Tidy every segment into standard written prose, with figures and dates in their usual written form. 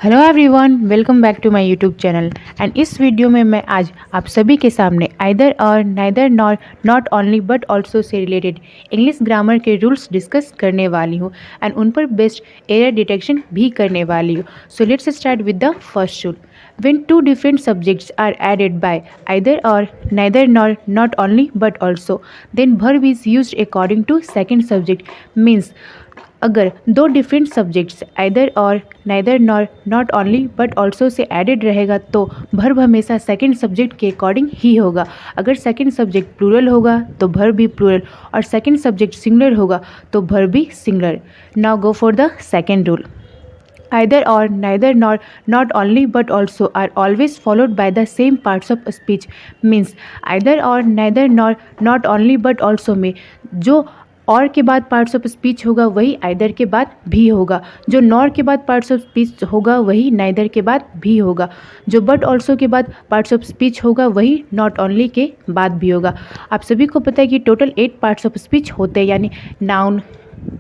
Hello everyone, welcome back to my YouTube channel. And इस video में मैं आज आप सभी के सामने आइदर और neither nor not only but also से रिलेटेड इंग्लिश ग्रामर के रूल्स डिस्कस करने वाली हूँ एंड उन पर बेस्ड एरर डिटेक्शन भी करने वाली हूँ। So let's start with the first rule. When two different subjects are added by either or, neither nor, not only but also, then verb is used according to second subject means अगर दो different subjects either और neither nor not only but also से added रहेगा तो verb हमेशा second subject के according ही होगा। अगर सेकंड सब्जेक्ट प्लूरल होगा तो वर्ब भी प्लूरल और सेकंड सब्जेक्ट सिंगुलर होगा तो वर्ब भी singular. Now go for the second rule. Either or, neither nor, not only but also are always followed by the same parts of speech means either or, neither nor, not only but also में जो और के बाद parts of speech होगा वही either के बाद भी होगा, जो नॉर के बाद पार्ट्स ऑफ स्पीच होगा वही नाइदर के बाद भी होगा, जो बट ऑल्सो के बाद पार्ट्स ऑफ स्पीच होगा वही नॉट ओनली के बाद भी होगा। आप सभी को पता है कि टोटल 8 पार्ट्स ऑफ स्पीच होते हैं, यानी noun,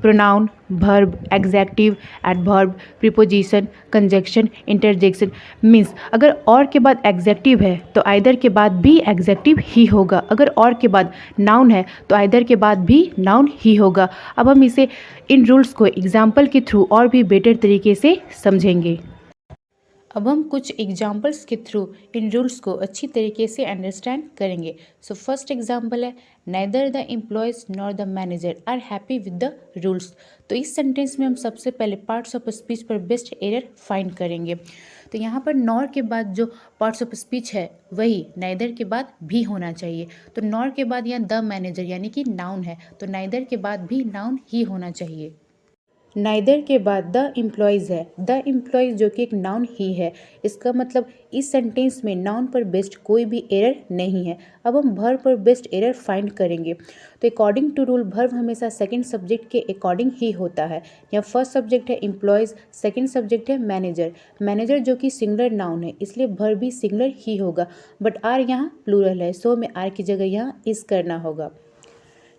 pronoun, verb, executive, adverb, preposition, conjunction, interjection. Means अगर और के बाद एग्जेक्टिव है तो आइदर के बाद भी एग्जेक्टिव ही होगा, अगर और के बाद नाउन है तो आइदर के बाद भी नाउन ही होगा। अब हम इसे इन रूल्स को एग्जाम्पल के थ्रू और भी बेटर तरीके से समझेंगे। अब हम कुछ एग्जाम्पल्स के थ्रू इन रूल्स को अच्छी तरीके से अंडरस्टैंड करेंगे। सो फर्स्ट एग्जाम्पल है, neither the employees nor the manager are happy with the rules. तो इस सेंटेंस में हम सबसे पहले पार्ट्स ऑफ स्पीच पर बेस्ट एरर फाइंड करेंगे। तो यहाँ पर नॉर के बाद जो पार्ट्स ऑफ स्पीच है वही नाइदर के बाद भी होना चाहिए। तो नॉर के बाद यहाँ द मैनेजर यानी कि नाउन है तो नाइदर के बाद भी नाउन ही होना चाहिए। नाइदर के बाद द एम्प्लॉयज़ है, द एम्प्लॉयज़ जो कि एक नाउन ही है, इसका मतलब इस सेंटेंस में नाउन पर बेस्ड कोई भी एरर नहीं है। अब हम वर्ब पर बेस्ड एरर फाइंड करेंगे। तो अकॉर्डिंग टू रूल वर्ब हमेशा सेकंड सब्जेक्ट के अकॉर्डिंग ही होता है। यहाँ फर्स्ट सब्जेक्ट है एम्प्लॉयज़, सेकंड सब्जेक्ट है मैनेजर। मैनेजर जो कि सिंगुलर नाउन है इसलिए वर्ब भी सिंगुलर ही होगा, बट आर यहाँ प्लूरल है सो हमें आर की जगह यहाँ इस करना होगा।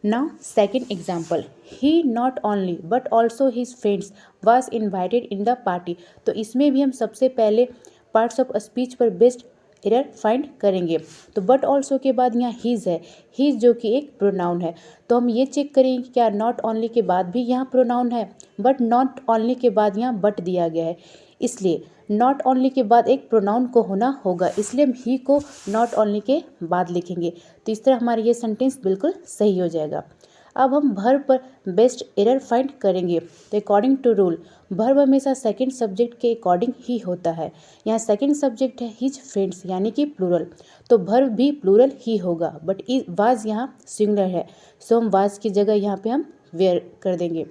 Now second example, he not only but also his friends was invited in the party। तो इसमें भी हम सबसे पहले पार्ट्स ऑफ स्पीच पर बेस्ड एरर फाइंड करेंगे। तो बट ऑल्सो के बाद यहाँ हीज है, हीज जो कि एक प्रोनाउन है तो हम ये चेक करेंगे कि क्या नॉट ओनली के बाद भी यहाँ प्रोनाउन है, बट नॉट ओनली के बाद यहाँ बट दिया गया है इसलिए नॉट ओनली के बाद एक प्रोनाउन को होना होगा, इसलिए हम ही को नॉट ओनली के बाद लिखेंगे। तो इस तरह हमारा ये सेंटेंस बिल्कुल सही हो जाएगा। अब हम वर्ब पर बेस्ट एरर फाइंड करेंगे। तो अकॉर्डिंग टू रूल वर्ब हमेशा सेकंड सब्जेक्ट के अकॉर्डिंग ही होता है। यहाँ सेकंड सब्जेक्ट है हिज फ्रेंड्स यानी कि प्लूरल, तो वर्ब भी प्लूरल ही होगा, बट वाज यहाँ सिंगुलर है सो हम वाज की जगह यहाँ पे हम वेयर कर देंगे।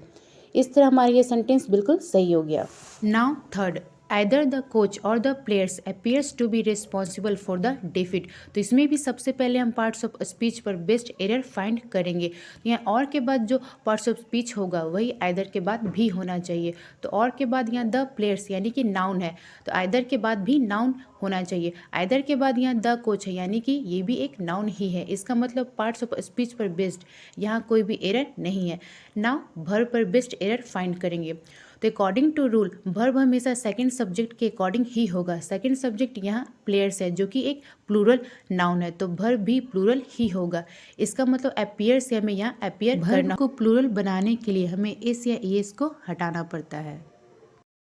इस तरह हमारा ये सेंटेंस बिल्कुल सही हो गया। Now third, either the coach or the players appears to be responsible for the defeat। तो इसमें भी सबसे पहले हम पार्ट्स ऑफ स्पीच पर बेस्ट एरर फाइंड करेंगे। यहाँ और के बाद जो पार्ट्स ऑफ स्पीच होगा वही आइदर के बाद भी होना चाहिए। तो और के बाद यहाँ द प्लेयर्स यानी कि नाउन है तो आइदर के बाद भी नाउन होना चाहिए। आइदर के बाद यहाँ द कोच है यानी कि ये भी एक नाउन ही है, इसका मतलब पार्ट्स ऑफ स्पीच पर बेस्ड यहाँ कोई भी एरर नहीं है। नाउ वर्ब पर बेस्ट एरर फाइंड करेंगे। तो अकॉर्डिंग टू रूल वर्ब हमेशा सेकंड सब्जेक्ट के अकॉर्डिंग ही होगा। सेकंड सब्जेक्ट यहाँ प्लेयर्स है जो कि एक प्लूरल नाउन है तो वर्ब भी प्लूरल ही होगा। इसका मतलब अपीयर से हमें यहाँ अपीयर करना को प्लूरल बनाने के लिए हमें एस या एस को हटाना पड़ता है।